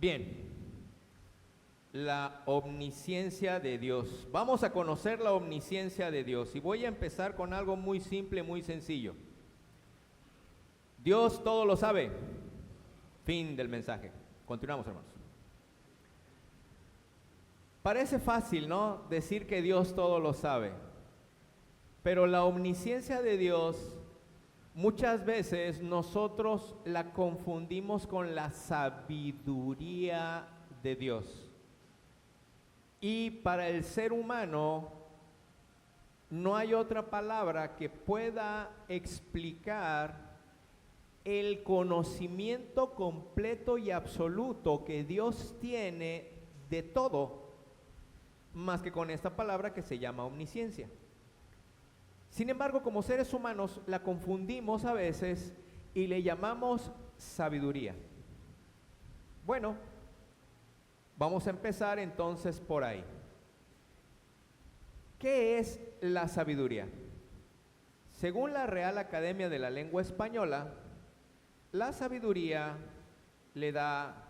Bien, la omnisciencia de Dios. Vamos a conocer la omnisciencia de Dios y voy a empezar con algo muy simple, muy sencillo. Dios todo lo sabe. Fin del mensaje. Continuamos, hermanos. Parece fácil, ¿no? Decir que Dios todo lo sabe. Pero la omnisciencia de Dios, muchas veces nosotros la confundimos con la sabiduría de Dios. Y para el ser humano no hay otra palabra que pueda explicar el conocimiento completo y absoluto que Dios tiene de todo, más que con esta palabra que se llama omnisciencia. Sin embargo, como seres humanos la confundimos a veces y le llamamos sabiduría. Bueno, vamos a empezar entonces por ahí. ¿Qué es la sabiduría? Según la Real Academia de la Lengua Española, la sabiduría le da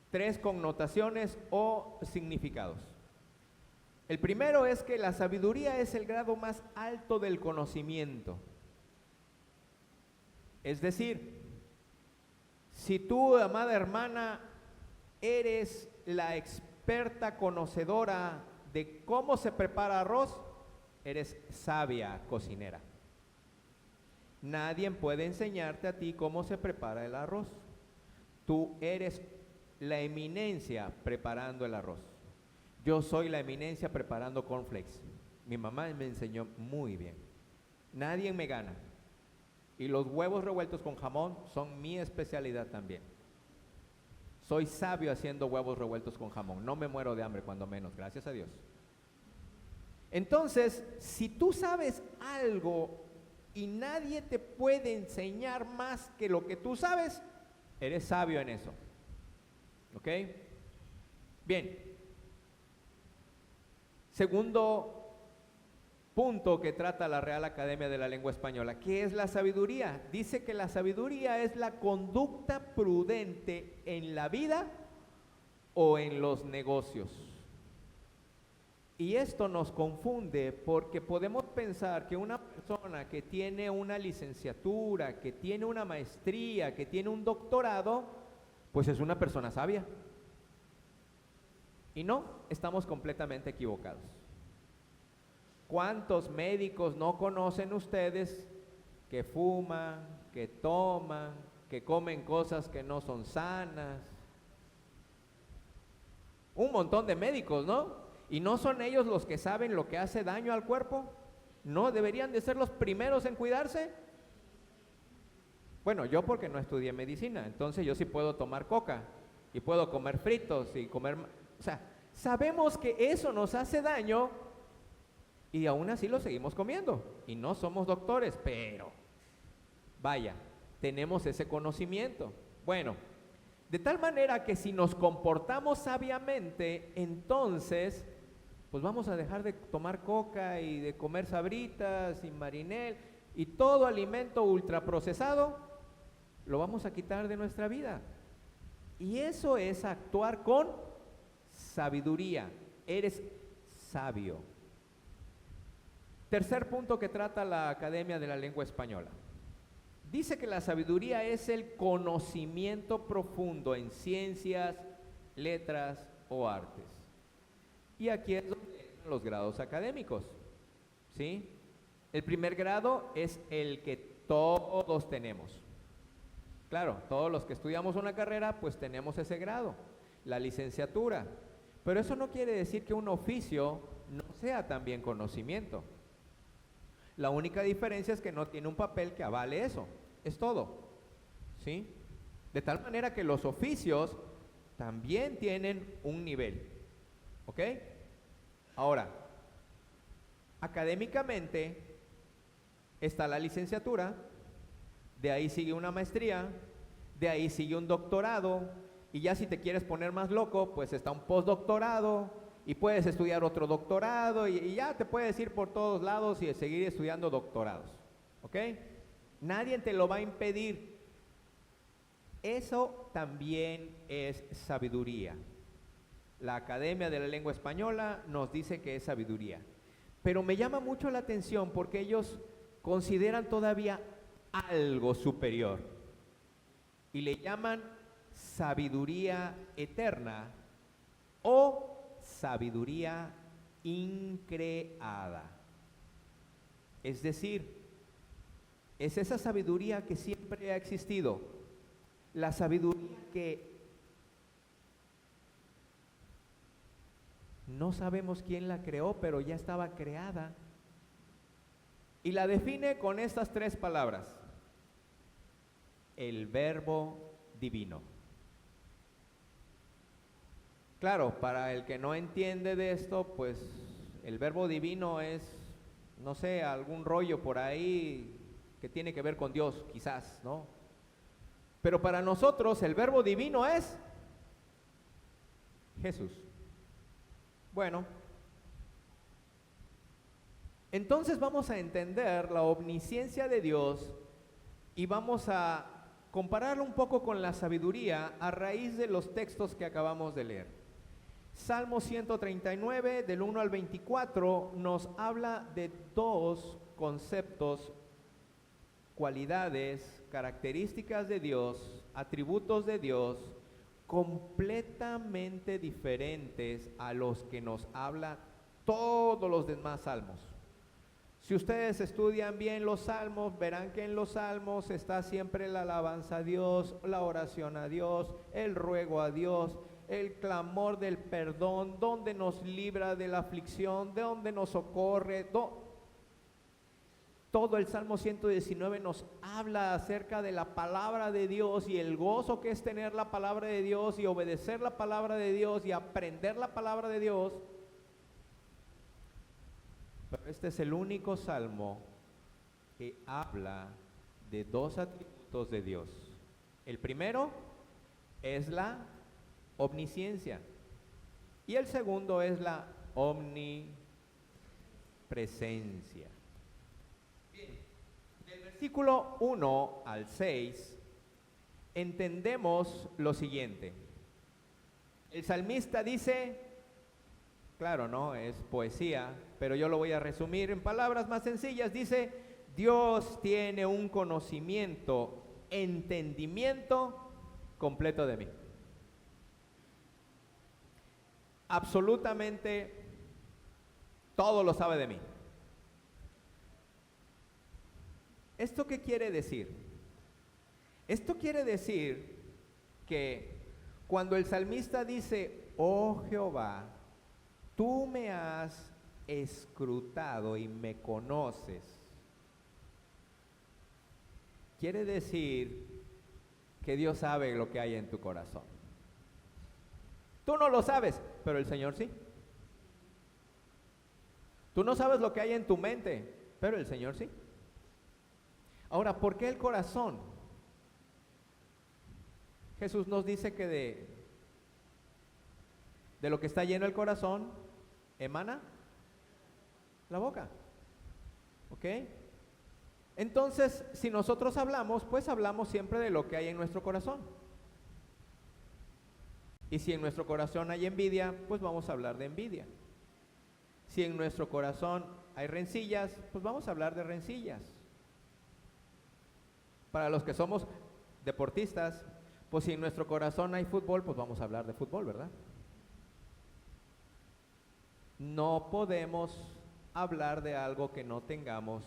3 connotaciones o significados. El primero es que la sabiduría es el grado más alto del conocimiento. Es decir, si tú, amada hermana, eres la experta conocedora de cómo se prepara arroz, eres sabia cocinera. Nadie puede enseñarte a ti cómo se prepara el arroz. Tú eres la eminencia preparando el arroz. Yo soy la eminencia preparando cornflakes. Mi mamá me enseñó muy bien. Nadie me gana. Y los huevos revueltos con jamón son mi especialidad también. Soy sabio haciendo huevos revueltos con jamón. No me muero de hambre, cuando menos, gracias a Dios. Entonces, si tú sabes algo y nadie te puede enseñar más que lo que tú sabes, eres sabio en eso. ¿Ok? Bien. Segundo punto que trata la Real Academia de la Lengua Española. ¿Qué es la sabiduría? Dice que la sabiduría es la conducta prudente en la vida o en los negocios. Y esto nos confunde porque podemos pensar que una persona que tiene una licenciatura, que tiene una maestría, que tiene un doctorado, pues es una persona sabia. Y no, estamos completamente equivocados. ¿Cuántos médicos no conocen ustedes que fuman, que toman, que comen cosas que no son sanas? Un montón de médicos, ¿no? ¿Y no son ellos los que saben lo que hace daño al cuerpo? ¿No deberían de ser los primeros en cuidarse? Bueno, yo porque no estudié medicina, entonces yo sí puedo tomar coca y puedo comer fritos y comer... O sea, sabemos que eso nos hace daño y aún así lo seguimos comiendo. Y no somos doctores, pero vaya, tenemos ese conocimiento. Bueno, de tal manera que si nos comportamos sabiamente, entonces, pues vamos a dejar de tomar coca y de comer sabritas y marinel y todo alimento ultraprocesado, lo vamos a quitar de nuestra vida. Y eso es actuar con sabiduría. Eres sabio. Tercer punto que trata la Academia de la Lengua Española. Dice que la sabiduría es el conocimiento profundo en ciencias, letras o artes. Y aquí es donde entran los grados académicos, ¿sí? El primer grado es el que todos tenemos. Claro, todos los que estudiamos una carrera, pues tenemos ese grado, la licenciatura. Pero eso no quiere decir que un oficio no sea también conocimiento. La única diferencia es que no tiene un papel que avale eso. Es todo, ¿sí? De tal manera que los oficios también tienen un nivel, ¿ok? Ahora, académicamente está la licenciatura, de ahí sigue una maestría, de ahí sigue un doctorado, y ya si te quieres poner más loco, pues está un postdoctorado, y puedes estudiar otro doctorado, y ya te puedes ir por todos lados y seguir estudiando doctorados, ¿ok? Nadie te lo va a impedir. Eso también es sabiduría. La Academia de la Lengua Española nos dice que es sabiduría. Pero me llama mucho la atención porque ellos consideran todavía algo superior y le llaman sabiduría eterna o sabiduría increada. Es decir, es esa sabiduría que siempre ha existido, la sabiduría que no sabemos quién la creó, pero ya estaba creada. Y la define con estas tres palabras: el Verbo divino. Claro, para el que no entiende de esto, pues el Verbo divino es, no sé, algún rollo por ahí que tiene que ver con Dios, quizás, ¿no? Pero para nosotros el Verbo divino es Jesús. Bueno, entonces vamos a entender la omnisciencia de Dios y vamos a compararlo un poco con la sabiduría a raíz de los textos que acabamos de leer. Salmo 139, del 1 al 24, nos habla de dos conceptos, cualidades, características de Dios, atributos de Dios, completamente diferentes a los que nos habla todos los demás salmos. Si ustedes estudian bien los salmos, verán que en los salmos está siempre la alabanza a Dios, la oración a Dios, el ruego a Dios, el clamor del perdón, donde nos libra de la aflicción, de donde nos socorre. Todo el Salmo 119 nos habla acerca de la palabra de Dios y el gozo que es tener la palabra de Dios y obedecer la palabra de Dios y aprender la palabra de Dios. Pero este es el único salmo que habla de dos atributos de Dios. El primero es la omnisciencia y el segundo es la omnipresencia. Bien, del versículo 1 al 6 entendemos lo siguiente. El salmista dice, claro, no, es poesía, pero yo lo voy a resumir en palabras más sencillas. Dice, Dios tiene un conocimiento, entendimiento completo de mí. Absolutamente todo lo sabe de mí. ¿Esto qué quiere decir? Esto quiere decir que cuando el salmista dice, oh Jehová, tú me has escrutado y me conoces, quiere decir que Dios sabe lo que hay en tu corazón. Tú no lo sabes, pero el Señor sí. Tú no sabes lo que hay en tu mente, pero el Señor sí. Ahora, ¿por qué el corazón? Jesús nos dice que de lo que está lleno el corazón, emana la boca. ¿Ok? Entonces, si nosotros hablamos, pues hablamos siempre de lo que hay en nuestro corazón. Y si en nuestro corazón hay envidia, pues vamos a hablar de envidia. Si en nuestro corazón hay rencillas, pues vamos a hablar de rencillas. Para los que somos deportistas, pues si en nuestro corazón hay fútbol, pues vamos a hablar de fútbol, ¿verdad? No podemos hablar de algo que no tengamos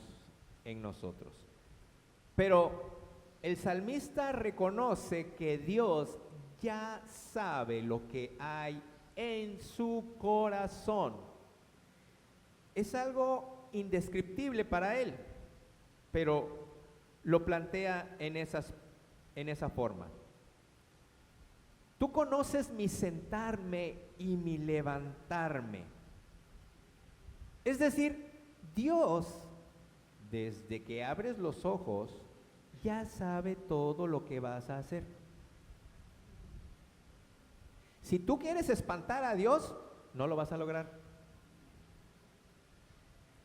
en nosotros. Pero el salmista reconoce que Dios ya sabe lo que hay en su corazón. Es algo indescriptible para él, pero lo plantea en esa forma. Tú conoces mi sentarme y mi levantarme. Es decir, Dios, desde que abres los ojos, ya sabe todo lo que vas a hacer. Si tú quieres espantar a Dios, no lo vas a lograr.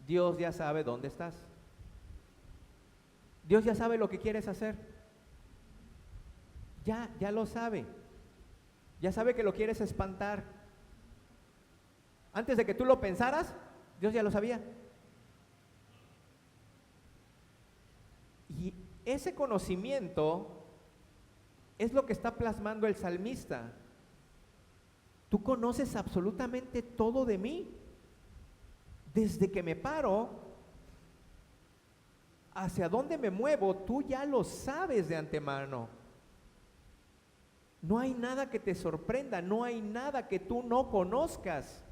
Dios ya sabe dónde estás. Dios ya sabe lo que quieres hacer. Ya lo sabe. Ya sabe que lo quieres espantar. Antes de que tú lo pensaras, Dios ya lo sabía. Y ese conocimiento es lo que está plasmando el salmista. Tú conoces absolutamente todo de mí. Desde que me paro, hacia dónde me muevo, tú ya lo sabes de antemano. No hay nada que te sorprenda, no hay nada que tú no conozcas.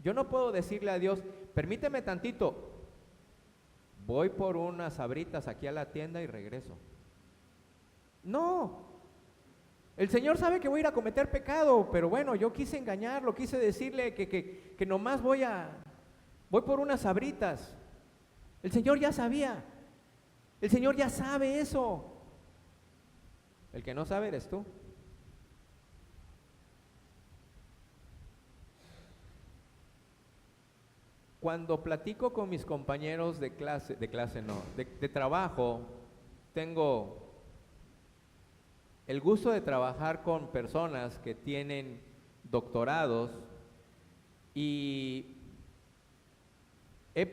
Yo no puedo decirle a Dios, permíteme tantito, voy por unas sabritas aquí a la tienda y regreso. No, el Señor sabe que voy a ir a cometer pecado, pero bueno, yo quise engañarlo, quise decirle que nomás voy por unas sabritas. El Señor ya sabía, el Señor ya sabe eso. El que no sabe eres tú. Cuando platico con mis compañeros de trabajo, tengo el gusto de trabajar con personas que tienen doctorados y me he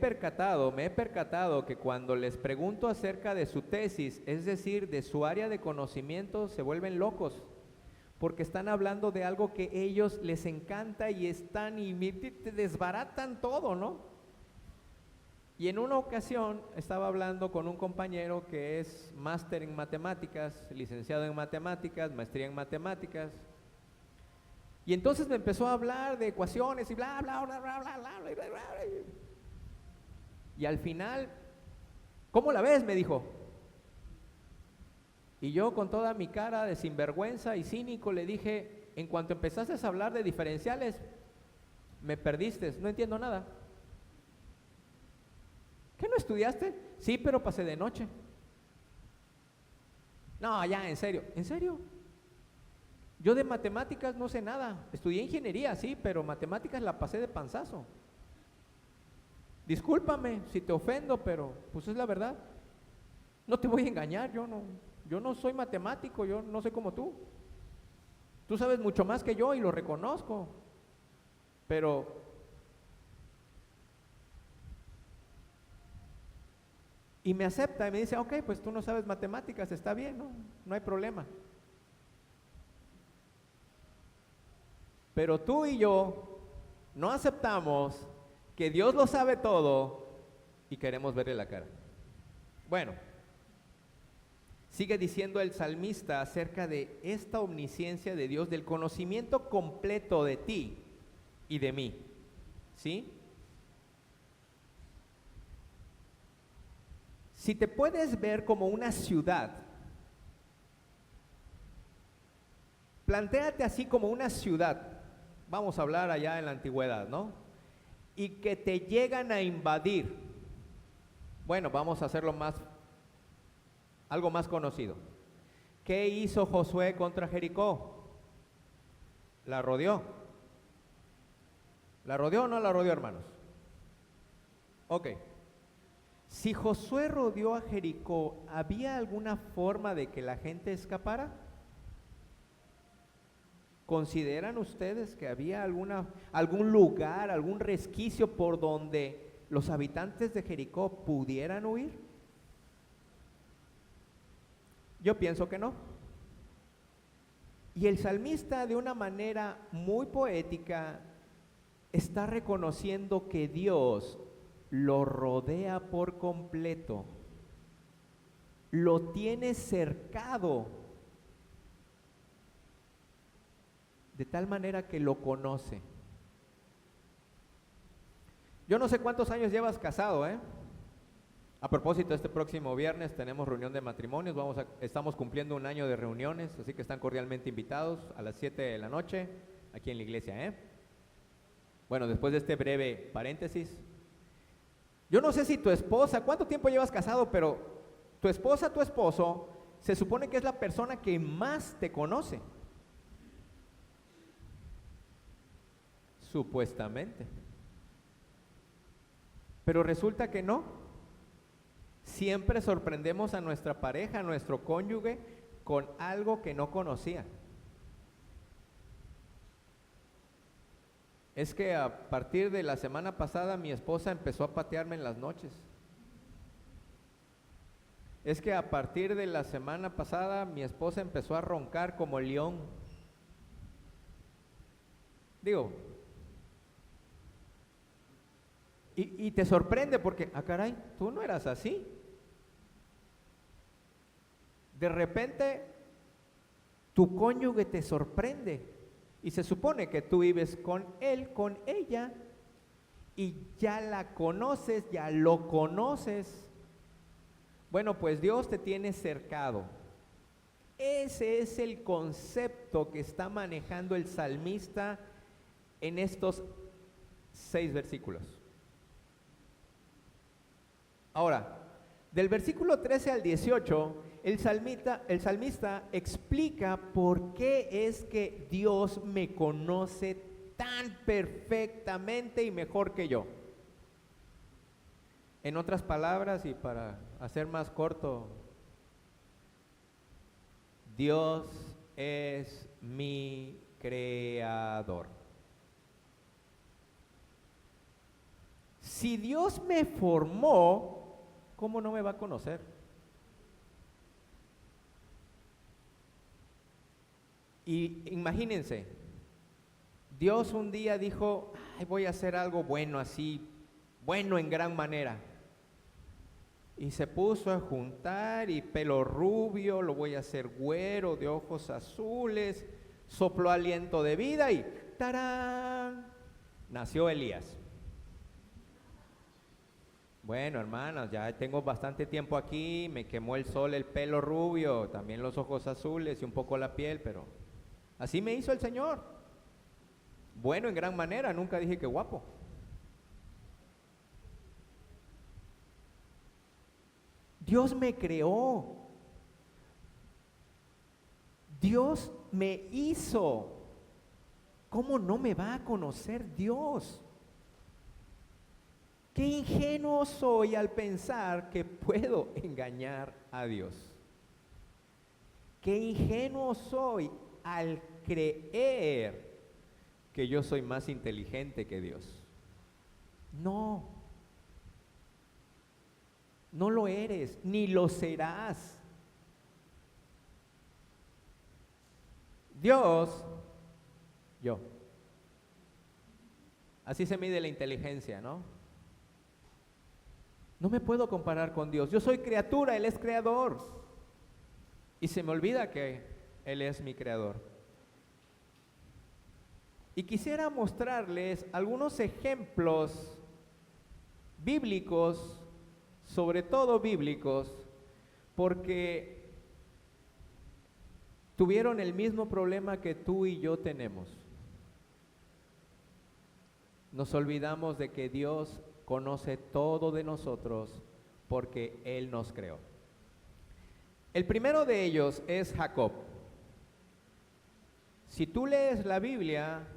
percatado que cuando les pregunto acerca de su tesis, es decir, de su área de conocimiento, se vuelven locos, porque están hablando de algo que ellos les encanta y te desbaratan todo, ¿no? Y en una ocasión estaba hablando con un compañero que es máster en matemáticas, licenciado en matemáticas, maestría en matemáticas, y entonces me empezó a hablar de ecuaciones y bla, bla, bla, bla, bla, bla, bla, bla, bla. Y al final, ¿cómo la ves?, me dijo. Y yo con toda mi cara de sinvergüenza y cínico le dije, en cuanto empezaste a hablar de diferenciales, me perdiste, no entiendo nada. ¿Qué no estudiaste? Sí, pero pasé de noche. No, ya, en serio. Yo de matemáticas no sé nada, estudié ingeniería, sí, pero matemáticas la pasé de panzazo. Discúlpame si te ofendo, pero pues es la verdad. No te voy a engañar, yo no soy matemático, yo no soy como tú. Tú sabes mucho más que yo y lo reconozco, pero y me acepta y me dice, ok, pues tú no sabes matemáticas, está bien, no hay problema. Pero tú y yo no aceptamos que Dios lo sabe todo y queremos verle la cara. Bueno, sigue diciendo el salmista acerca de esta omnisciencia de Dios, del conocimiento completo de ti y de mí, ¿sí? Si te puedes ver como una ciudad, plantéate así como una ciudad, vamos a hablar allá en la antigüedad, ¿no? Y que te llegan a invadir. Bueno, vamos a hacerlo algo más conocido. ¿Qué hizo Josué contra Jericó? La rodeó. ¿La rodeó o no la rodeó, hermanos? Ok. Si Josué rodeó a Jericó, ¿había alguna forma de que la gente escapara? ¿Consideran ustedes que había algún lugar, algún resquicio por donde los habitantes de Jericó pudieran huir? Yo pienso que no. Y el salmista, de una manera muy poética, está reconociendo que Dios lo rodea por completo, lo tiene cercado, de tal manera que lo conoce. Yo no sé cuántos años llevas casado, A propósito, este próximo viernes tenemos reunión de matrimonios, estamos cumpliendo un año de reuniones, así que están cordialmente invitados a las 7 de la noche aquí en la iglesia, Bueno, después de este breve paréntesis, yo no sé si tu esposa, ¿cuánto tiempo llevas casado? Pero tu esposa, tu esposo, se supone que es la persona que más te conoce. Supuestamente. Pero resulta que no. Siempre sorprendemos a nuestra pareja, a nuestro cónyuge, con algo que no conocía. Es que a partir de la semana pasada mi esposa empezó a patearme en las noches. Es que a partir de la semana pasada mi esposa empezó a roncar como león. Digo, y te sorprende porque, caray, tú no eras así. De repente, tu cónyuge te sorprende. Y se supone que tú vives con él, con ella, y ya la conoces, ya lo conoces. Bueno, pues Dios te tiene cercado. Ese es el concepto que está manejando el salmista en estos 6 versículos. Ahora, del versículo 13 al 18, el salmista explica por qué es que Dios me conoce tan perfectamente y mejor que yo. En otras palabras, y para hacer más corto, Dios es mi creador. Si Dios me formó, ¿cómo no me va a conocer? Y imagínense, Dios un día dijo, ay, voy a hacer algo bueno así, bueno en gran manera. Y se puso a juntar y pelo rubio, lo voy a hacer güero, de ojos azules, sopló aliento de vida y ¡tarán! Nació Elías. Bueno, hermanas, ya tengo bastante tiempo aquí, me quemó el sol, el pelo rubio, también los ojos azules y un poco la piel, pero así me hizo el Señor. Bueno, en gran manera, nunca dije que guapo. Dios me creó. Dios me hizo. ¿Cómo no me va a conocer Dios? Qué ingenuo soy al pensar que puedo engañar a Dios. Qué ingenuo soy al creer que yo soy más inteligente que Dios. No, no lo eres, ni lo serás. Dios, yo. Así se mide la inteligencia, ¿no? No me puedo comparar con Dios. Yo soy criatura, Él es creador. Y se me olvida que Él es mi creador. Y quisiera mostrarles algunos ejemplos bíblicos, sobre todo bíblicos, porque tuvieron el mismo problema que tú y yo tenemos. Nos olvidamos de que Dios conoce todo de nosotros porque Él nos creó. El primero de ellos es Jacob. Si tú lees la Biblia,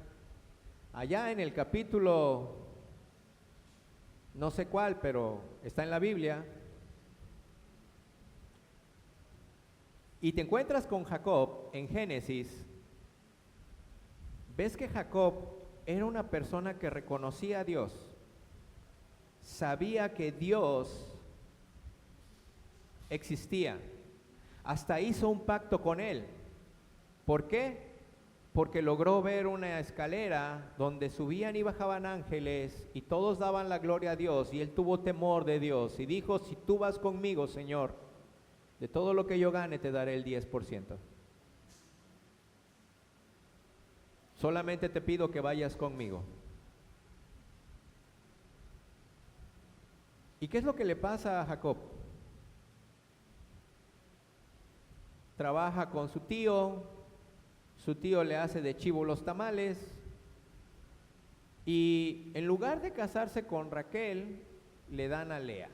allá en el capítulo, no sé cuál, pero está en la Biblia, y te encuentras con Jacob en Génesis, ves que Jacob era una persona que reconocía a Dios. Sabía que Dios existía. Hasta hizo un pacto con Él. ¿Por qué? Porque logró ver una escalera donde subían y bajaban ángeles y todos daban la gloria a Dios, y él tuvo temor de Dios y dijo, si tú vas conmigo, Señor, de todo lo que yo gane te daré el 10%. Solamente te pido que vayas conmigo. ¿Y qué es lo que le pasa a Jacob? Trabaja con su tío le hace de chivo los tamales, y en lugar de casarse con Raquel, le dan a Lea.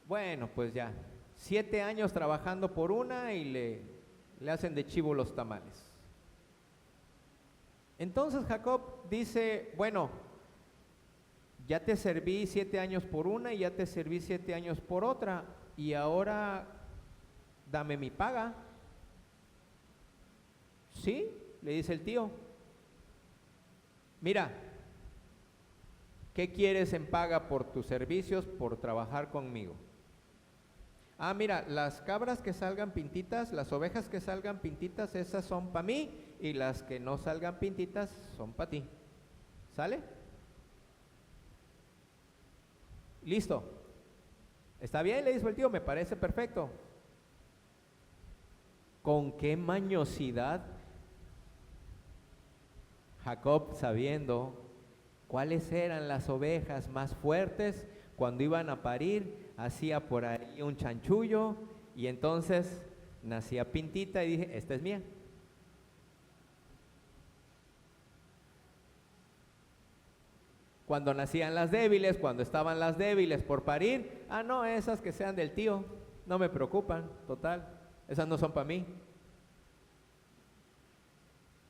Bueno, pues ya, 7 años trabajando por una y le hacen de chivo los tamales. Entonces Jacob dice, bueno, ya te serví 7 años por una y ya te serví 7 años por otra, y ahora dame mi paga. Sí, le dice el tío. Mira, ¿qué quieres en paga por tus servicios, por trabajar conmigo? Ah, mira, las cabras que salgan pintitas, las ovejas que salgan pintitas, esas son para mí, y las que no salgan pintitas son para ti. ¿Sale? Listo. ¿Está bien? Le dijo el tío, me parece perfecto. ¿Con qué mañosidad Jacob, sabiendo cuáles eran las ovejas más fuertes, cuando iban a parir, hacía por ahí un chanchullo y entonces nacía pintita y dije, esta es mía? Cuando nacían las débiles, cuando estaban las débiles por parir, ah, no, esas que sean del tío, no me preocupan, total, esas no son para mí.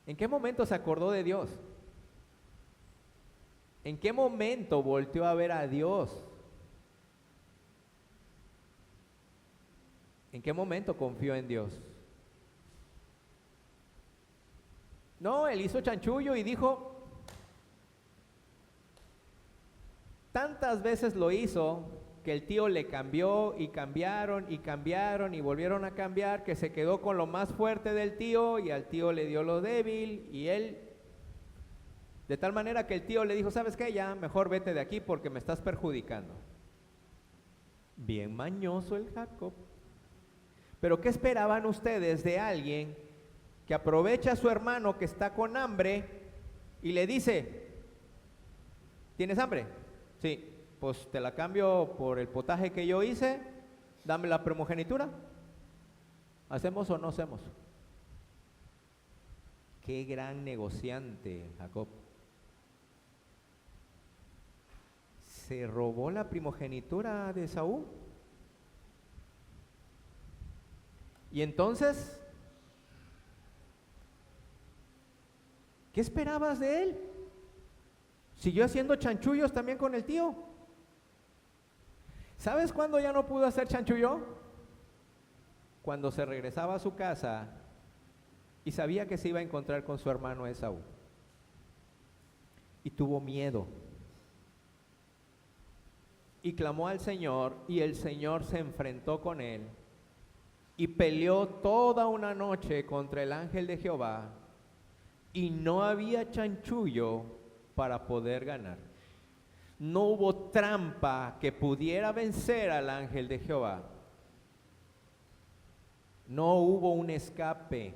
¿En qué momento se acordó de Dios? ¿En qué momento volteó a ver a Dios? ¿En qué momento confió en Dios? No, él hizo chanchullo y dijo, tantas veces lo hizo que el tío le cambió y cambiaron y cambiaron y volvieron a cambiar, que se quedó con lo más fuerte del tío y al tío le dio lo débil y él, de tal manera que el tío le dijo, ¿sabes qué? Ya, mejor vete de aquí porque me estás perjudicando. Bien mañoso el Jacob. Pero ¿qué esperaban ustedes de alguien que aprovecha a su hermano que está con hambre y le dice, ¿tienes hambre? Sí, pues te la cambio por el potaje que yo hice, dame la primogenitura. ¿Hacemos o no hacemos? Qué gran negociante, Jacob. Se robó la primogenitura de Esaú. Y entonces, ¿qué esperabas de él? Siguió haciendo chanchullos también con el tío. ¿Sabes cuándo ya no pudo hacer chanchullo? Cuando se regresaba a su casa y sabía que se iba a encontrar con su hermano Esaú. Y tuvo miedo. Y clamó al Señor, y el Señor se enfrentó con él. Y peleó toda una noche contra el ángel de Jehová. Y no había chanchullo para poder ganar. No hubo trampa que pudiera vencer al ángel de Jehová. No hubo un escape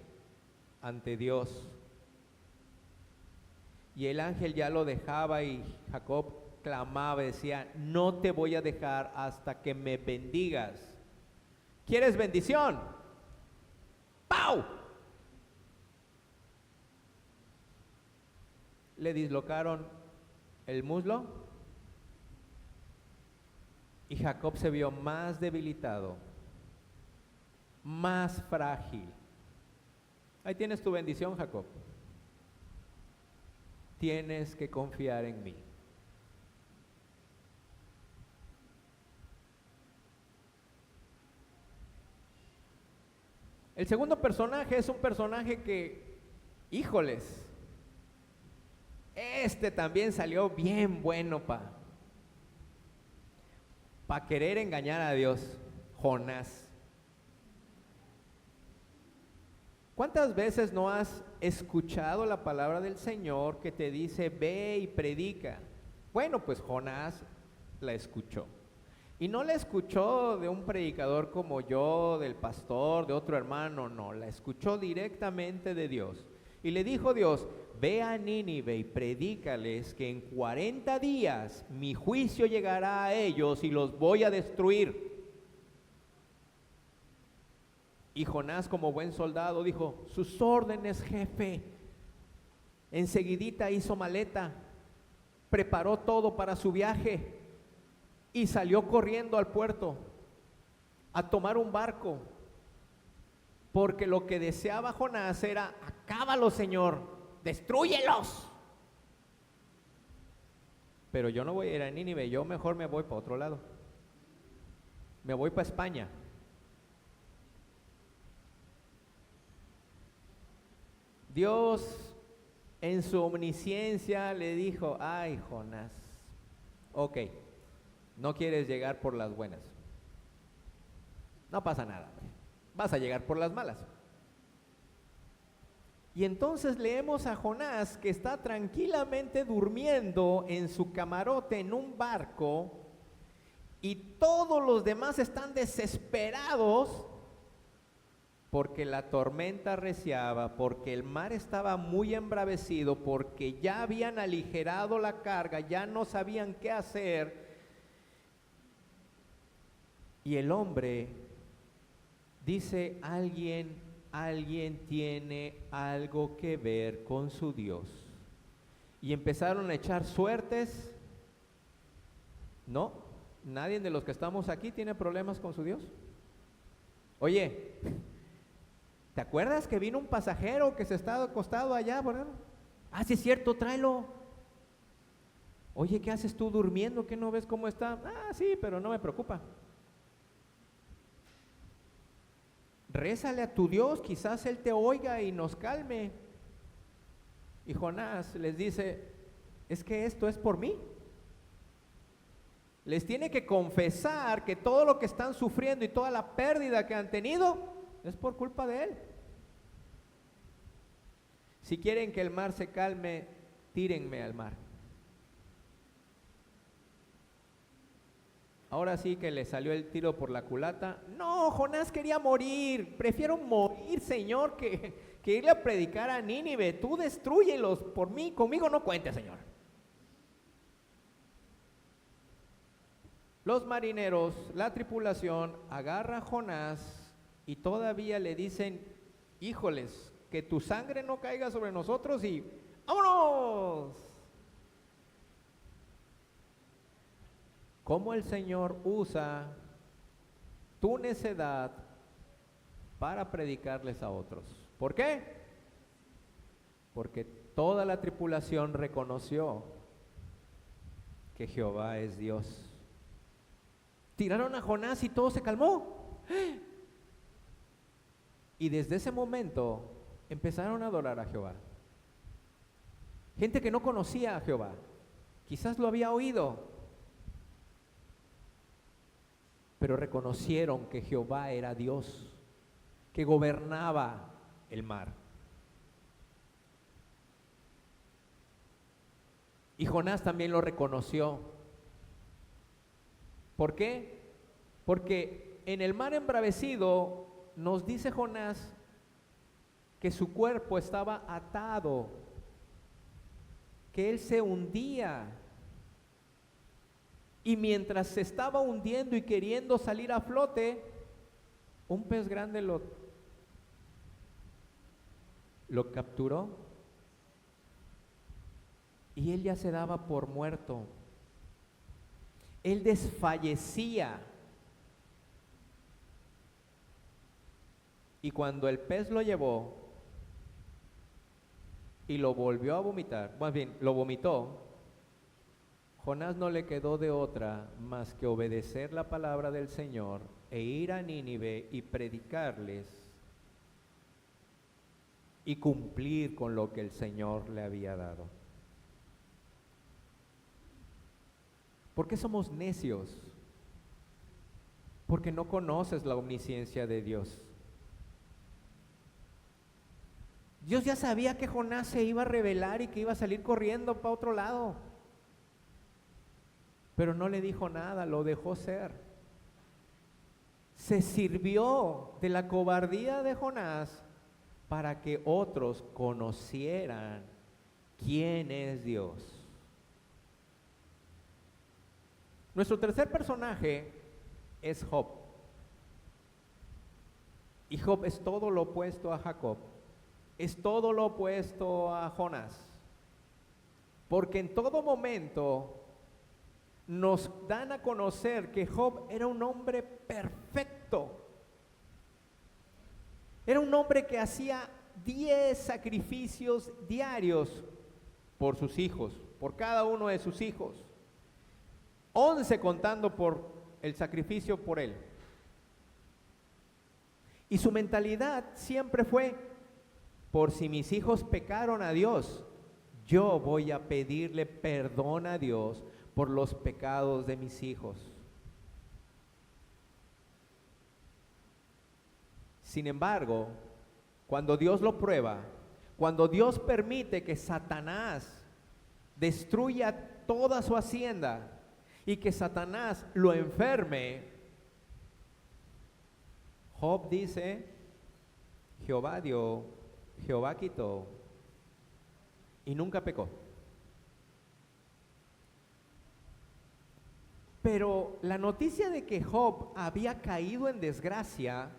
ante Dios. Y el ángel ya lo dejaba y Jacob clamaba, decía, no te voy a dejar hasta que me bendigas. ¿Quieres bendición? ¡Pau! Le dislocaron el muslo y Jacob se vio más debilitado, más frágil. Ahí tienes tu bendición, Jacob. Tienes que confiar en mí. El segundo personaje es un personaje que, híjoles, este también salió bien bueno para querer engañar a Dios, Jonás. ¿Cuántas veces no has escuchado la palabra del Señor que te dice, ve y predica? Bueno, pues Jonás la escuchó. Y no la escuchó de un predicador como yo, del pastor, de otro hermano, no, la escuchó directamente de Dios. Y le dijo Dios, ve a Nínive y predícales que en 40 días mi juicio llegará a ellos y los voy a destruir. Y Jonás, como buen soldado, dijo, sus órdenes, jefe. Enseguidita hizo maleta, preparó todo para su viaje y salió corriendo al puerto a tomar un barco, porque lo que deseaba Jonás era, acábalos, Señor, destrúyelos. Pero yo no voy a ir a Nínive, yo mejor me voy para otro lado, me voy para España. Dios en su omnisciencia le dijo, ay Jonás, ok, no quieres llegar por las buenas, no pasa nada, vas a llegar por las malas. Y entonces leemos a Jonás que está tranquilamente durmiendo en su camarote en un barco y todos los demás están desesperados porque la tormenta arreciaba, porque el mar estaba muy embravecido, porque ya habían aligerado la carga, ya no sabían qué hacer. Y el hombre dice, alguien tiene algo que ver con su Dios. Y empezaron a echar suertes. No, nadie de los que estamos aquí tiene problemas con su Dios. Oye, ¿te acuerdas que vino un pasajero que se estaba acostado allá? Bueno, ah, sí es cierto, tráelo. Oye, ¿qué haces tú durmiendo? ¿Qué no ves cómo está? Ah, sí, pero no me preocupa. Rézale a tu Dios, quizás Él te oiga y nos calme. Y Jonás les dice, es que esto es por mí. Les tiene que confesar que todo lo que están sufriendo y toda la pérdida que han tenido es por culpa de Él. Si quieren que el mar se calme, tírenme al mar. Ahora sí que le salió el tiro por la culata. No, Jonás quería morir. Prefiero morir, Señor, que irle a predicar a Nínive. Tú destrúyelos por mí. Conmigo no cuente, Señor. Los marineros, la tripulación, agarra a Jonás y todavía le dicen, híjoles, que tu sangre no caiga sobre nosotros y ¡vámonos! Cómo el Señor usa tu necedad para predicarles a otros. ¿Por qué? Porque toda la tripulación reconoció que Jehová es Dios. Tiraron a Jonás y todo se calmó. Y desde ese momento empezaron a adorar a Jehová. Gente que no conocía a Jehová, quizás lo había oído, pero reconocieron que Jehová era Dios, que gobernaba el mar. Y Jonás también lo reconoció. ¿Por qué? Porque en el mar embravecido nos dice Jonás que su cuerpo estaba atado, que él se hundía. Y mientras se estaba hundiendo y queriendo salir a flote, un pez grande lo capturó y él ya se daba por muerto. Él desfallecía. Y cuando el pez lo llevó y lo volvió a vomitar, más bien, lo vomitó, Jonás no le quedó de otra más que obedecer la palabra del Señor e ir a Nínive y predicarles y cumplir con lo que el Señor le había dado. ¿Por qué somos necios? Porque no conoces la omnisciencia de Dios. Dios ya sabía que Jonás se iba a rebelar y que iba a salir corriendo para otro lado. Pero no le dijo nada, lo dejó ser. Se sirvió de la cobardía de Jonás para que otros conocieran quién es Dios. Nuestro tercer personaje es Job. Y Job es todo lo opuesto a Jacob. Es todo lo opuesto a Jonás. Porque en todo momento nos dan a conocer que Job era un hombre perfecto. Era un hombre que hacía 10 sacrificios diarios por sus hijos, por cada uno de sus hijos. 11 contando por el sacrificio por él. Y su mentalidad siempre fue, por si mis hijos pecaron a Dios, yo voy a pedirle perdón a Dios por los pecados de mis hijos. Sin embargo, cuando Dios lo prueba, cuando Dios permite que Satanás destruya toda su hacienda y que Satanás lo enferme, Job dice, Jehová dio, Jehová quitó, y nunca pecó. Pero la noticia de que Job había caído en desgracia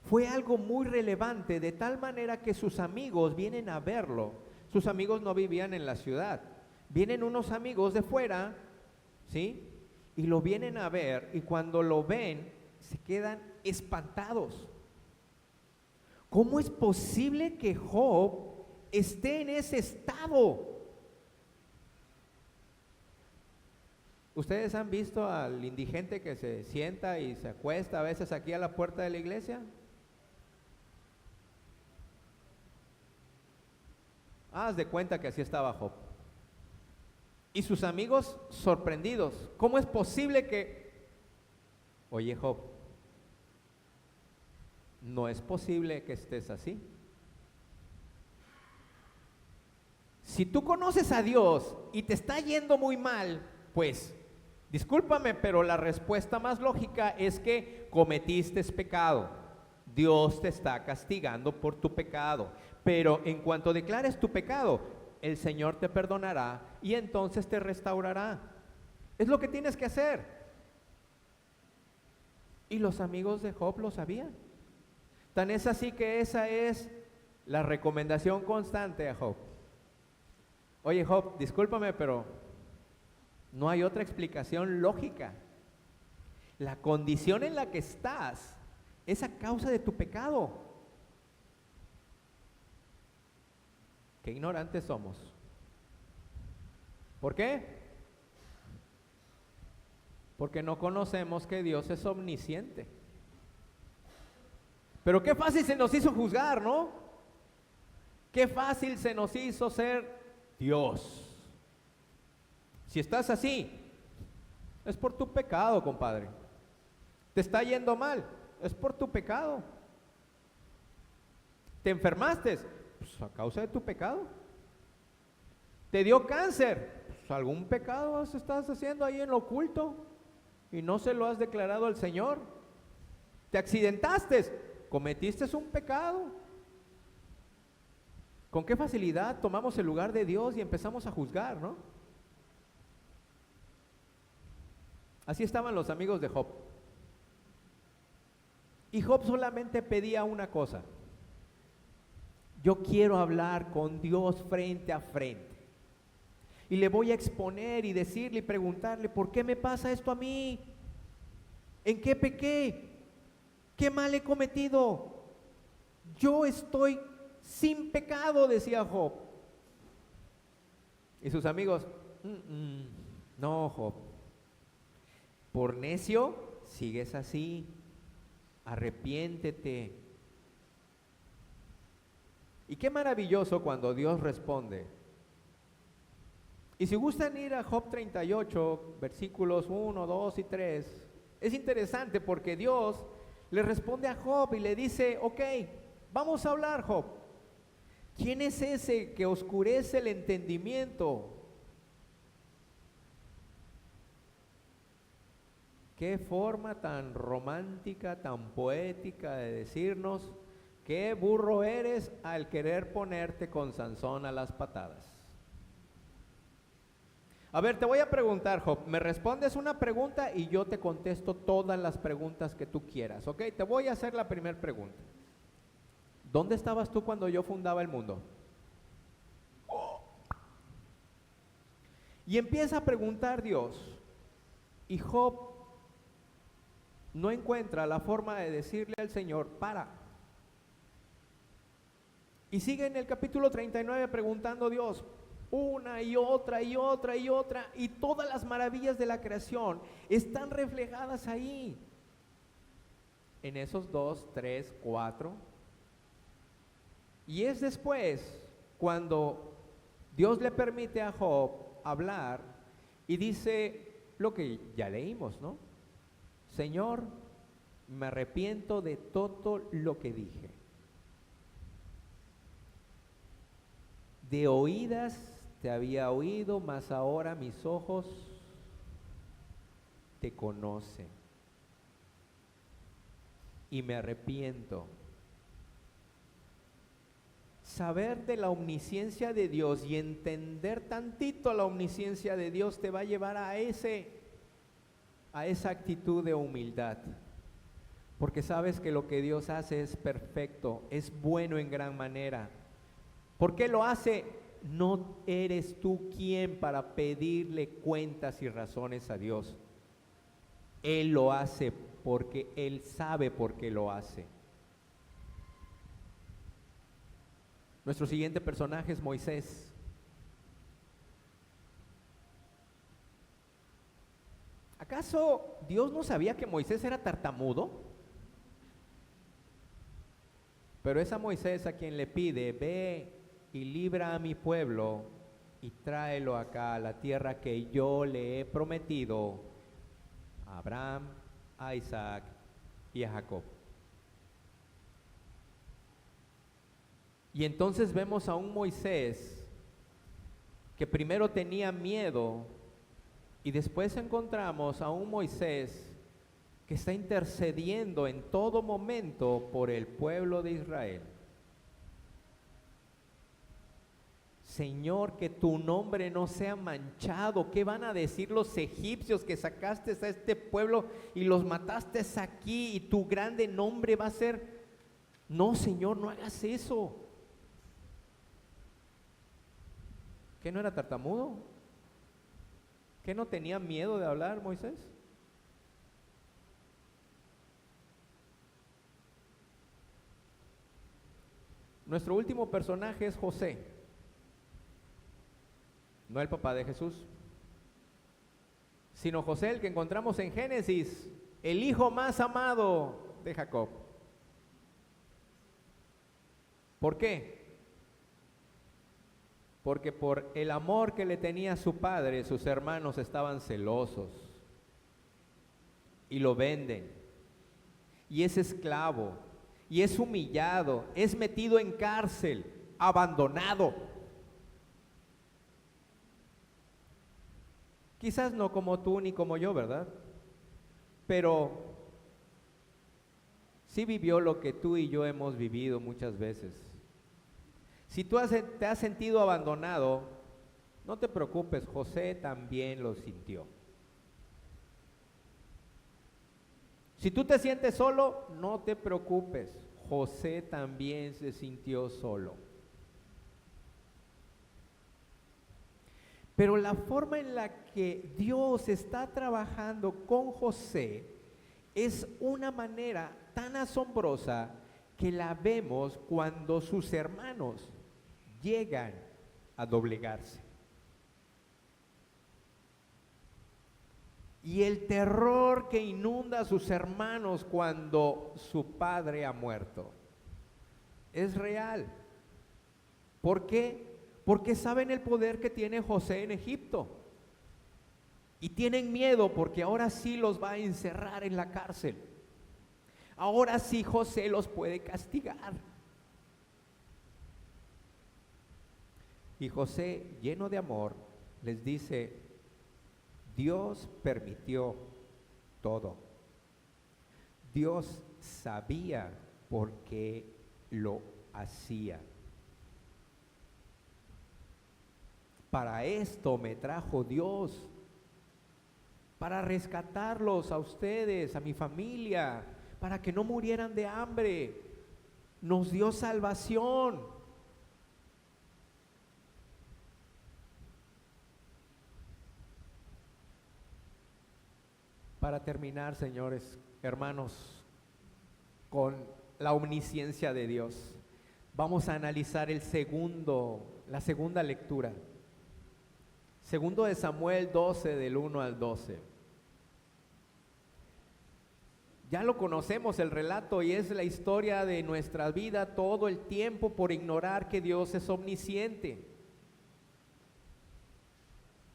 fue algo muy relevante, de tal manera que sus amigos vienen a verlo. Sus amigos no vivían en la ciudad, vienen unos amigos de fuera, ¿sí? Y lo vienen a ver, y cuando lo ven, se quedan espantados. ¿Cómo es posible que Job esté en ese estado? ¿Ustedes han visto al indigente que se sienta y se acuesta a veces aquí a la puerta de la iglesia? Haz de cuenta que así estaba Job. Y sus amigos sorprendidos. ¿Cómo es posible que... Oye, Job, no es posible que estés así. Si tú conoces a Dios y te está yendo muy mal, pues, discúlpame, pero la respuesta más lógica es que cometiste pecado. Dios te está castigando por tu pecado. Pero en cuanto declares tu pecado, el Señor te perdonará y entonces te restaurará. Es lo que tienes que hacer. Y los amigos de Job lo sabían. Tan es así que esa es la recomendación constante a Job. Oye, Job, discúlpame, pero no hay otra explicación lógica. La condición en la que estás es a causa de tu pecado. Qué ignorantes somos. ¿Por qué? Porque no conocemos que Dios es omnisciente. Pero qué fácil se nos hizo juzgar, ¿no? Qué fácil se nos hizo ser Dios. Si estás así, es por tu pecado, compadre. Te está yendo mal, es por tu pecado. Te enfermaste, pues a causa de tu pecado. Te dio cáncer, pues algún pecado estás haciendo ahí en lo oculto y no se lo has declarado al Señor. Te accidentaste, cometiste un pecado. ¿Con qué facilidad tomamos el lugar de Dios y empezamos a juzgar, no? Así estaban los amigos de Job. Y Job solamente pedía una cosa: yo quiero hablar con Dios frente a frente. Y le voy a exponer y decirle y preguntarle, ¿por qué me pasa esto a mí? ¿En qué pequé? ¿Qué mal he cometido? Yo estoy sin pecado, decía Job. Y sus amigos, no, Job, por necio sigues así, arrepiéntete. Y qué maravilloso cuando Dios responde. Y si gustan ir a Job 38, versículos 1, 2 y 3, es interesante porque Dios le responde a Job y le dice, ok, vamos a hablar, Job. ¿Quién es ese que oscurece el entendimiento? Qué forma tan romántica, tan poética de decirnos, qué burro eres al querer ponerte con Sansón a las patadas. A ver, te voy a preguntar, Job, me respondes una pregunta y yo te contesto todas las preguntas que tú quieras, ¿ok? Te voy a hacer la primera pregunta. ¿Dónde estabas tú cuando yo fundaba el mundo? Y empieza a preguntar Dios, y Job no encuentra la forma de decirle al Señor, para. Y sigue en el capítulo 39 preguntando a Dios, una y otra y otra y otra, y todas las maravillas de la creación están reflejadas ahí, en esos 2, 3, 4 Y es después cuando Dios le permite a Job hablar y dice lo que ya leímos, ¿no? Señor, me arrepiento de todo lo que dije. De oídas te había oído, mas ahora mis ojos te conocen. Y me arrepiento. Saber de la omnisciencia de Dios y entender tantito la omnisciencia de Dios te va a llevar a esa actitud de humildad. Porque sabes que lo que Dios hace es perfecto, es bueno en gran manera. ¿Por qué lo hace? No eres tú quien para pedirle cuentas y razones a Dios. Él lo hace porque Él sabe por qué lo hace. Nuestro siguiente personaje es Moisés. ¿Acaso Dios no sabía que Moisés era tartamudo? Pero es a Moisés a quien le pide, ve y libra a mi pueblo y tráelo acá a la tierra que yo le he prometido a Abraham, a Isaac y a Jacob. Y entonces vemos a un Moisés que primero tenía miedo y después encontramos a un Moisés que está intercediendo en todo momento por el pueblo de Israel. Señor, que tu nombre no sea manchado. ¿Qué van a decir los egipcios que sacaste a este pueblo y los mataste aquí y tu grande nombre va a ser? No, Señor, no hagas eso. ¿Qué no era tartamudo? ¿Qué no tenía miedo de hablar Moisés? Nuestro último personaje es José, no el papá de Jesús, sino José, el que encontramos en Génesis, el hijo más amado de Jacob. ¿Por qué? Porque por el amor que le tenía a su padre, sus hermanos estaban celosos y lo venden, y es esclavo, y es humillado, es metido en cárcel, abandonado. Quizás no como tú ni como yo, ¿verdad? Pero sí vivió lo que tú y yo hemos vivido muchas veces. Si tú te has sentido abandonado, no te preocupes, José también lo sintió. Si tú te sientes solo, no te preocupes, José también se sintió solo. Pero la forma en la que Dios está trabajando con José es una manera tan asombrosa que la vemos cuando sus hermanos llegan a doblegarse. Y el terror que inunda a sus hermanos cuando su padre ha muerto es real. ¿Por qué? Porque saben el poder que tiene José en Egipto. Y tienen miedo porque ahora sí los va a encerrar en la cárcel. Ahora sí José los puede castigar. Y José, lleno de amor, les dice: Dios permitió todo. Dios sabía por qué lo hacía. Para esto me trajo Dios, para rescatarlos a ustedes, a mi familia, para que no murieran de hambre. Nos dio salvación. Para terminar, señores, hermanos, con la omnisciencia de Dios, vamos a analizar la segunda lectura. Segundo de Samuel 12, del 1 al 12. Ya lo conocemos el relato y es la historia de nuestra vida todo el tiempo por ignorar que Dios es omnisciente.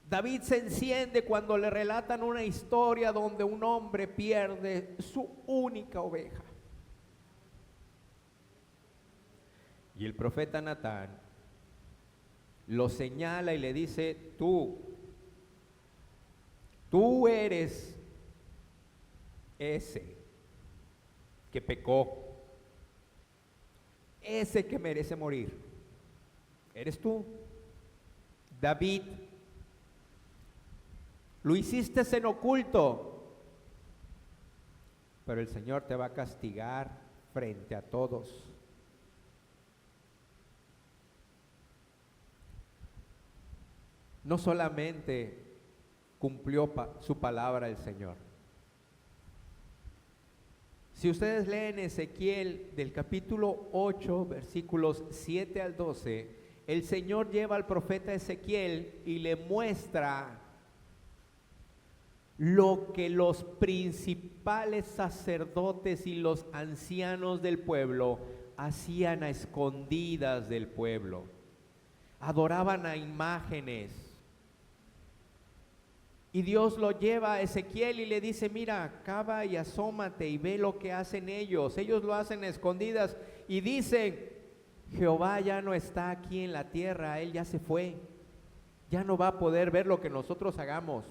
David se enciende cuando le relatan una historia donde un hombre pierde su única oveja. Y el profeta Natán lo señala y le dice, tú eres ese que pecó, ese que merece morir. Eres tú, David. Lo hiciste en oculto, pero el Señor te va a castigar frente a todos. No solamente cumplió su palabra el Señor. Si ustedes leen Ezequiel del capítulo 8, versículos 7 al 12, el Señor lleva al profeta Ezequiel y le muestra lo que los principales sacerdotes y los ancianos del pueblo hacían a escondidas del pueblo. Adoraban a imágenes. Y Dios lo lleva a Ezequiel y le dice, mira, cava y asómate y ve lo que hacen ellos. Ellos lo hacen a escondidas y dicen, Jehová ya no está aquí en la tierra, Él ya se fue. Ya no va a poder ver lo que nosotros hagamos.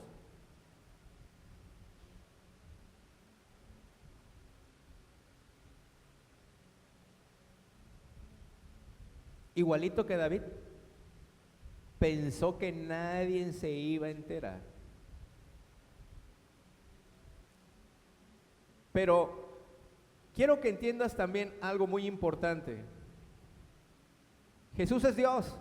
Igualito que David, pensó que nadie se iba a enterar. Pero quiero que entiendas también algo muy importante. Jesús es Dios.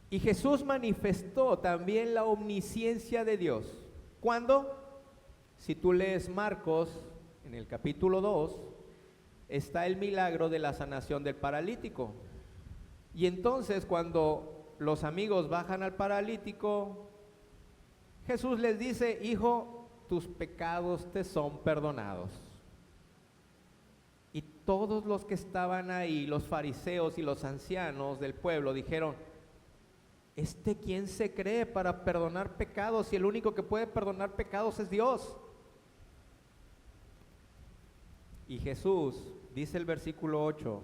Y Jesús manifestó también la omnisciencia de Dios. ¿Cuándo? Si tú lees Marcos, en el capítulo 2, está el milagro de la sanación del paralítico. Y entonces cuando los amigos bajan al paralítico, Jesús les dice, hijo, tus pecados te son perdonados. Y todos los que estaban ahí, los fariseos y los ancianos del pueblo, dijeron, ¿quién se cree para perdonar pecados? Si el único que puede perdonar pecados es Dios. Y Jesús, dice el versículo 8,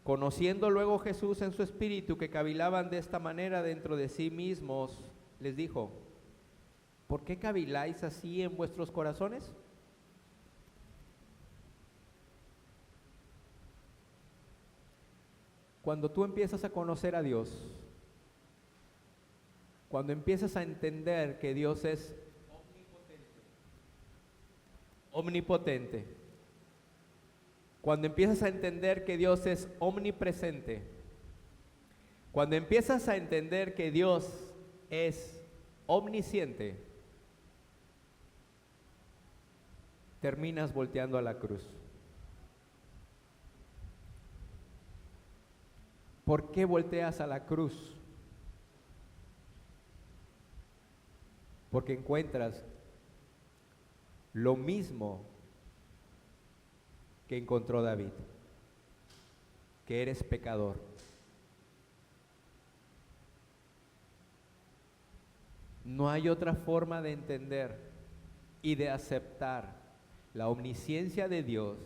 conociendo luego Jesús en su espíritu que cavilaban de esta manera dentro de sí mismos, les dijo, ¿por qué caviláis así en vuestros corazones? Cuando tú empiezas a conocer a Dios, cuando empiezas a entender que Dios es omnipotente, cuando empiezas a entender que Dios es omnipresente, cuando empiezas a entender que Dios es omnisciente, terminas volteando a la cruz. ¿Por qué volteas a la cruz? Porque encuentras lo mismo que encontró David, que eres pecador. No hay otra forma de entender y de aceptar la omnisciencia de Dios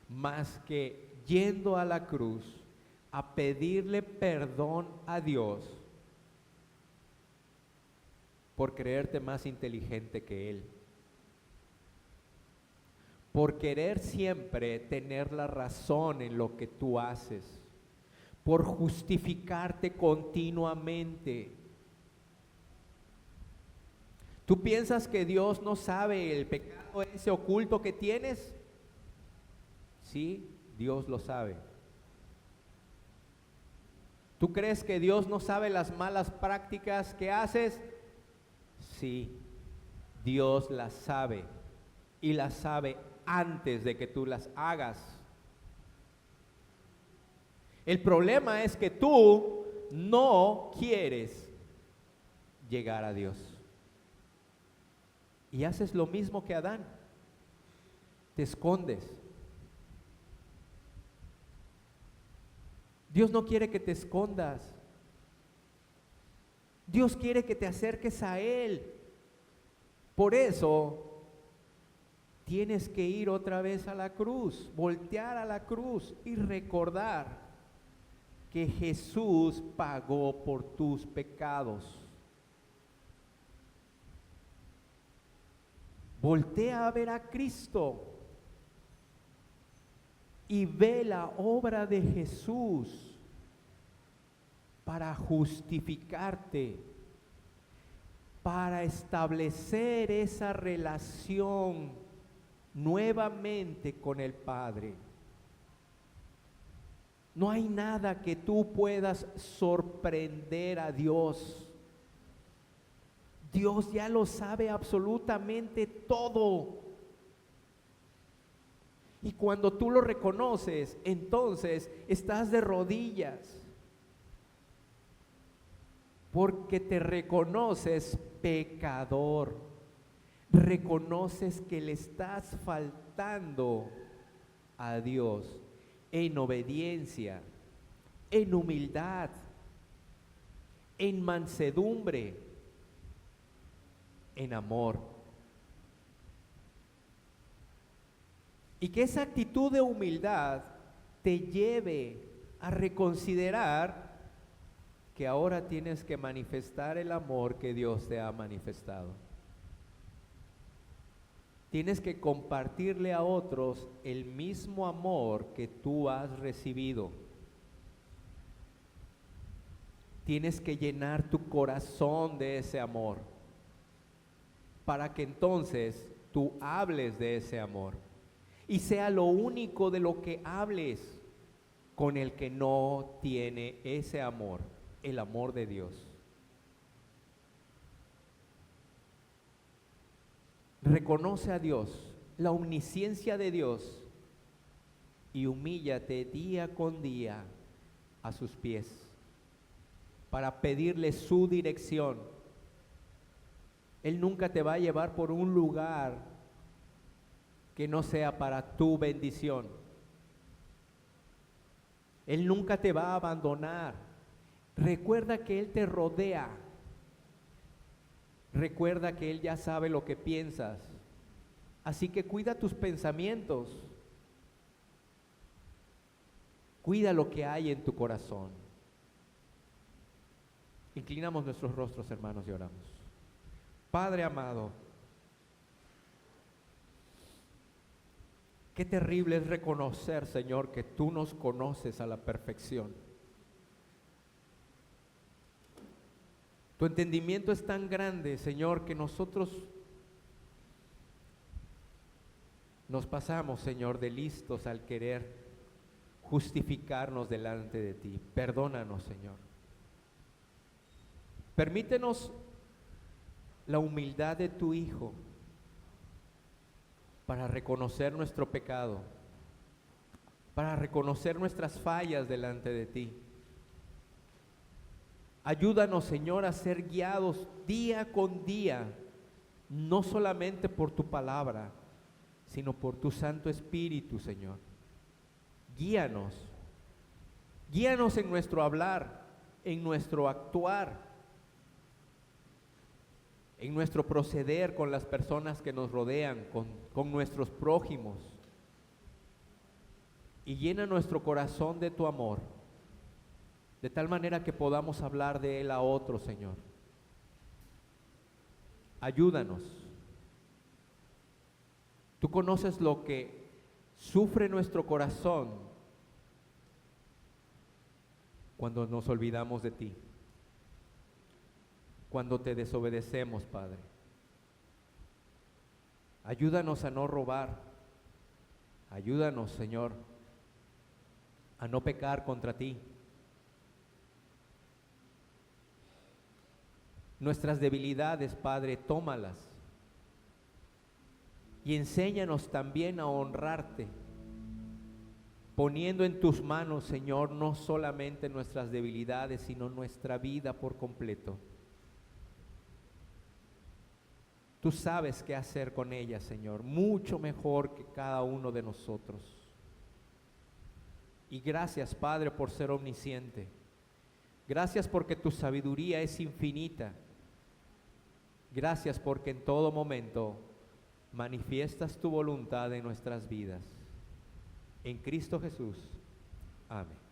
más que yendo a la cruz a pedirle perdón a Dios por creerte más inteligente que Él, por querer siempre tener la razón en lo que tú haces, por justificarte continuamente. ¿Tú piensas que Dios no sabe el pecado ese oculto que tienes? Sí, Dios lo sabe. ¿Tú crees que Dios no sabe las malas prácticas que haces? Sí, Dios las sabe y las sabe antes de que tú las hagas. El problema es que tú no quieres llegar a Dios. y haces lo mismo que Adán. Te escondes. Dios no quiere que te escondas. Dios quiere que te acerques a Él. Por eso tienes que ir otra vez a la cruz, voltear a la cruz y recordar que Jesús pagó por tus pecados. Voltea a ver a Cristo y ve la obra de Jesús para justificarte, para establecer esa relación nuevamente con el Padre. No hay nada que tú puedas sorprender a Dios. Dios ya lo sabe absolutamente todo. Y cuando tú lo reconoces, entonces estás de rodillas. Porque te reconoces pecador. Reconoces que le estás faltando a Dios en obediencia, en humildad, en mansedumbre, en amor. Y que esa actitud de humildad te lleve a reconsiderar que ahora tienes que manifestar el amor que Dios te ha manifestado. Tienes que compartirle a otros el mismo amor que tú has recibido. Tienes que llenar tu corazón de ese amor para que entonces tú hables de ese amor y sea lo único de lo que hables con el que no tiene ese amor, el amor de Dios. Reconoce a Dios, la omnisciencia de Dios, y humíllate día con día a sus pies para pedirle su dirección. Él nunca te va a llevar por un lugar que no sea para tu bendición. Él nunca te va a abandonar. Recuerda que Él te rodea. Recuerda que Él ya sabe lo que piensas. Así que cuida tus pensamientos. Cuida lo que hay en tu corazón. Inclinamos nuestros rostros, hermanos, y oramos. Padre amado, qué terrible es reconocer, Señor, que tú nos conoces a la perfección. Tu entendimiento es tan grande, Señor, que nosotros nos pasamos, Señor, de listos al querer justificarnos delante de ti. Perdónanos, Señor. Permítenos la humildad de tu Hijo para reconocer nuestro pecado, para reconocer nuestras fallas delante de ti. Ayúdanos, Señor, a ser guiados día con día, no solamente por tu palabra, sino por tu Santo Espíritu, Señor. Guíanos en nuestro hablar, en nuestro actuar, en nuestro proceder con las personas que nos rodean, con nuestros prójimos. Y llena nuestro corazón de tu amor, de tal manera que podamos hablar de Él a otros, Señor. Ayúdanos. Tú conoces lo que sufre nuestro corazón cuando nos olvidamos de ti, cuando te desobedecemos, Padre. Ayúdanos a no robar. Ayúdanos, Señor, a no pecar contra ti. Nuestras debilidades, Padre, tómalas y enséñanos también a honrarte, poniendo en tus manos, Señor, no solamente nuestras debilidades, sino nuestra vida por completo. Tú sabes qué hacer con ellas, Señor, mucho mejor que cada uno de nosotros. Y gracias, Padre, por ser omnisciente. Gracias porque tu sabiduría es infinita. Gracias porque en todo momento manifiestas tu voluntad en nuestras vidas. En Cristo Jesús. Amén.